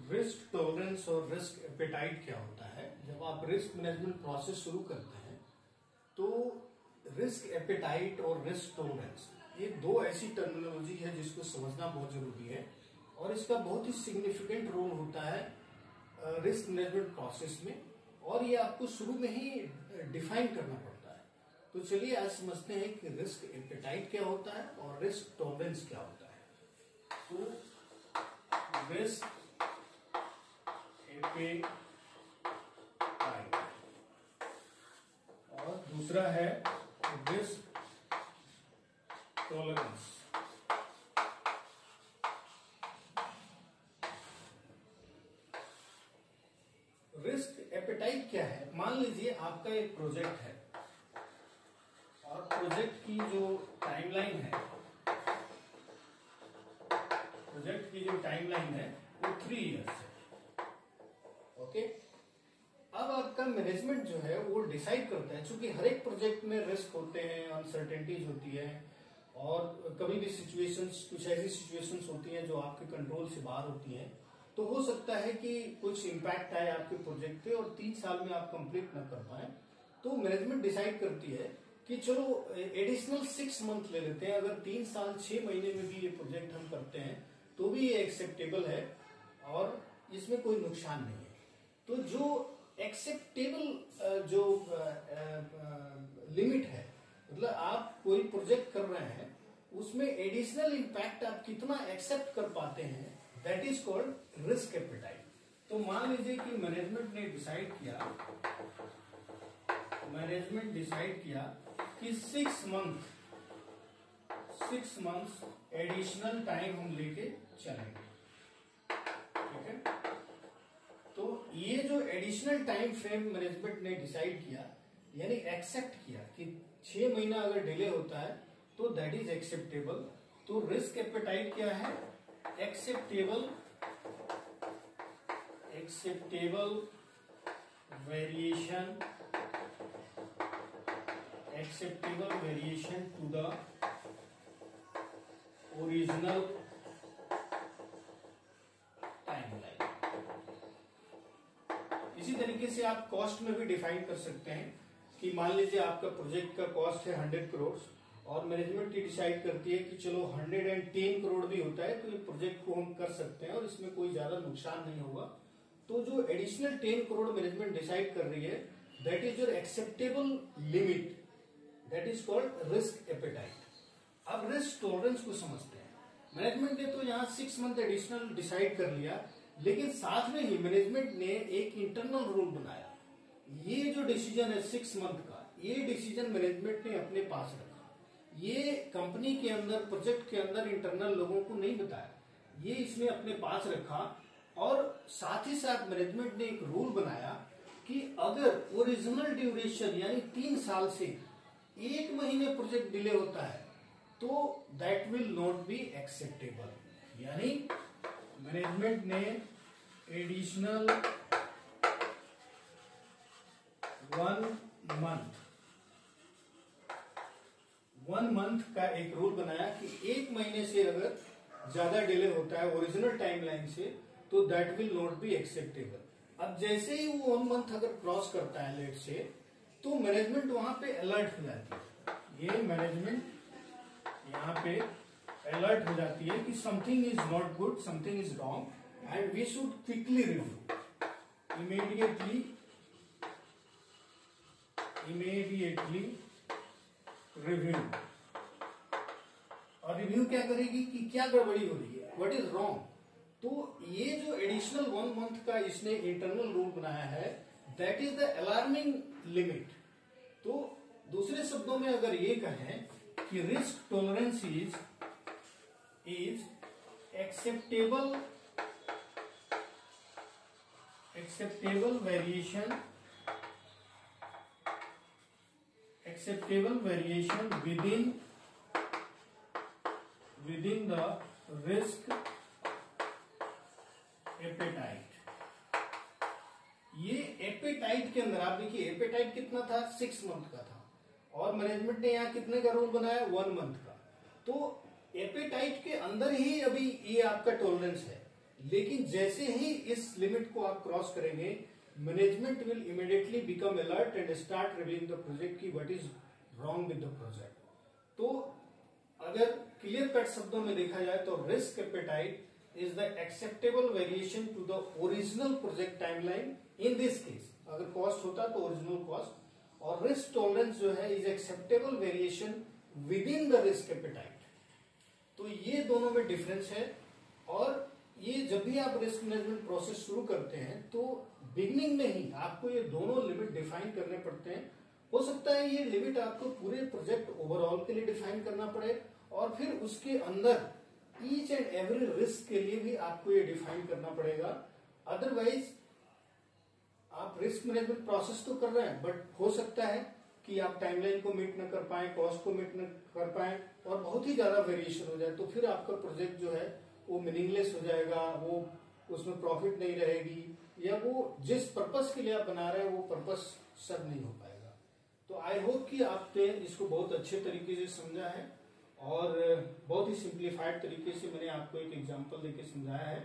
Risk tolerance और risk appetite क्या होता है। जब आप रिस्क मैनेजमेंट प्रोसेस शुरू करते हैं तो रिस्क एपेटाइट और रिस्क टॉलरेंस ये दो ऐसी टर्मिनोलॉजी है जिसको समझना बहुत जरूरी है और इसका बहुत ही सिग्निफिकेंट रोल होता है रिस्क मैनेजमेंट प्रोसेस में और ये आपको शुरू में ही डिफाइन करना पड़ता है। तो चलिए आज समझते हैं कि रिस्क एपेटाइट क्या होता है और रिस्क टॉलरेंस क्या होता है। तो रिस्क एपेटाइट और दूसरा है रिस्क टॉलरेंस। रिस्क एपेटाइट क्या है। मान लीजिए आपका एक प्रोजेक्ट है और प्रोजेक्ट की जो टाइमलाइन है वो 3 इयर्स है। ओके, अब आपका मैनेजमेंट जो है वो डिसाइड करता है, चूंकि हर एक प्रोजेक्ट में रिस्क होते हैं, अनसर्टेनिटीज होती है और कभी भी सिचुएशंस, कुछ ऐसी सिचुएशंस होती हैं जो आपके कंट्रोल से बाहर होती हैं। तो हो सकता है कि कुछ इम्पैक्ट आए आपके प्रोजेक्ट पे और 3 साल में आप कंप्लीट ना कर पाए। तो मैनेजमेंट डिसाइड करती है कि चलो एडिशनल 6 मंथ ले लेते हैं। अगर 3 साल 6 महीने में भी ये प्रोजेक्ट हम करते हैं तो भी ये एक्सेप्टेबल है और इसमें कोई नुकसान नहीं है। तो जो एक्सेप्टेबल जो लिमिट है, मतलब आप कोई प्रोजेक्ट कर रहे हैं उसमें एडिशनल इंपैक्ट आप कितना एक्सेप्ट कर पाते हैं, that is called risk appetite. तो मान लीजिए कि मैनेजमेंट ने डिसाइड किया कि 6 मंथ्स एडिशनल टाइम हम लेके चलेंगे। ठीक है, तो ये जो एडिशनल टाइम फ्रेम मैनेजमेंट ने डिसाइड किया यानी एक्सेप्ट किया कि 6 महीना अगर डिले होता है तो दैट इज एक्सेप्टेबल। तो रिस्क एपेटाइट क्या है, acceptable variation to the original timeline. इसी तरीके से आप कॉस्ट में भी डिफाइन कर सकते हैं कि मान लीजिए आपका प्रोजेक्ट का कॉस्ट है 100 करोड़ और मैनेजमेंट ये डिसाइड करती है कि चलो 110 करोड़ भी होता है तो ये प्रोजेक्ट को हम कर सकते हैं और इसमें कोई ज्यादा नुकसान नहीं होगा। तो जो एडिशनल 10 करोड़ मैनेजमेंट डिसाइड कर रही है that is your acceptable limit, that is called risk appetite. अब रिस्क टॉलरेंस को समझते हैं। मैनेजमेंट ने तो यहाँ 6 मंथ एडिशनल डिसाइड कर लिया, लेकिन साथ में ही मैनेजमेंट ने एक इंटरनल रूल बनाया। ये जो डिसीजन है 6 मंथ का, ये डिसीजन मैनेजमेंट ने अपने पास रखा। ये कंपनी के अंदर, प्रोजेक्ट के अंदर इंटरनल लोगों को नहीं बताया, ये इसने अपने पास रखा। और साथ ही साथ मैनेजमेंट ने एक रूल बनाया कि अगर ओरिजिनल ड्यूरेशन यानी 3 साल से 1 महीने प्रोजेक्ट डिले होता है तो that will not be acceptable. यानी मैनेजमेंट ने एडिशनल 1 मंथ का एक रूल बनाया कि 1 महीने से अगर ज्यादा डिले होता है ओरिजिनल टाइमलाइन से तो that will not be acceptable. अब जैसे ही वो 1 मंथ अगर क्रॉस करता है लेट से, तो मैनेजमेंट वहां पे अलर्ट हो जाती है। ये मैनेजमेंट यहाँ पे अलर्ट हो जाती है कि something is not good, something is wrong and we should quickly review, immediately review. और रिव्यू क्या करेगी कि क्या गड़बड़ी हो रही है, व्हाट इज रॉन्ग। तो ये जो एडिशनल 1 मंथ का इसने इंटरनल रूल बनाया है that is the alarming limit. तो दूसरे शब्दों में अगर ये कहें कि risk tolerance is acceptable variation within the risk apatite. ये एपेटाइट के अंदर आप देखिए, एपेटाइट कितना था, 6 मंथ का था और मैनेजमेंट ने यहाँ कितने का रूल बनाया, 1 मंथ का। तो एपेटाइट के अंदर ही अभी ये आपका टॉलरेंस है। लेकिन जैसे ही इस लिमिट को आप क्रॉस करेंगे, management will immediately become alert and start reviewing the project की what is wrong with the project. तो अगर क्लियर कट शब्दों में देखा जाए तो risk appetite is the acceptable variation to the original project timeline in this case. अगर cost होता तो ओरिजिनल कॉस्ट, और रिस्क टॉलरेंस जो है is acceptable variation within the risk appetite. तो ये दोनों में डिफरेंस है। और ये जब भी आप रिस्क मैनेजमेंट प्रोसेस शुरू करते हैं तो बिगिनिंग में ही आपको ये दोनों लिमिट डिफाइन करने पड़ते हैं। हो सकता है ये लिमिट आपको पूरे प्रोजेक्ट ओवरऑल के लिए डिफाइन करना पड़े, और फिर उसके अंदर ईच एंड एवरी रिस्क के लिए भी आपको ये डिफाइन करना पड़ेगा। अदरवाइज आप रिस्क मैनेजमेंट प्रोसेस तो कर रहे हैं, बट हो सकता है कि आप टाइमलाइन को मीट न कर पाए, कॉस्ट को मीट न कर पाए, और बहुत ही ज्यादा वेरिएशन हो जाए, तो फिर आपका प्रोजेक्ट जो है वो मीनिंगलेस हो जाएगा, वो उसमें प्रॉफिट नहीं रहेगी, या वो जिस पर्पस के लिए आप बना रहे हैं वो पर्पस सर्व नहीं हो पाएगा। तो आई होप कि आपने इसको बहुत अच्छे तरीके से समझा है, और बहुत ही सिंप्लीफाइड तरीके से मैंने आपको एक एग्जांपल देके समझाया है।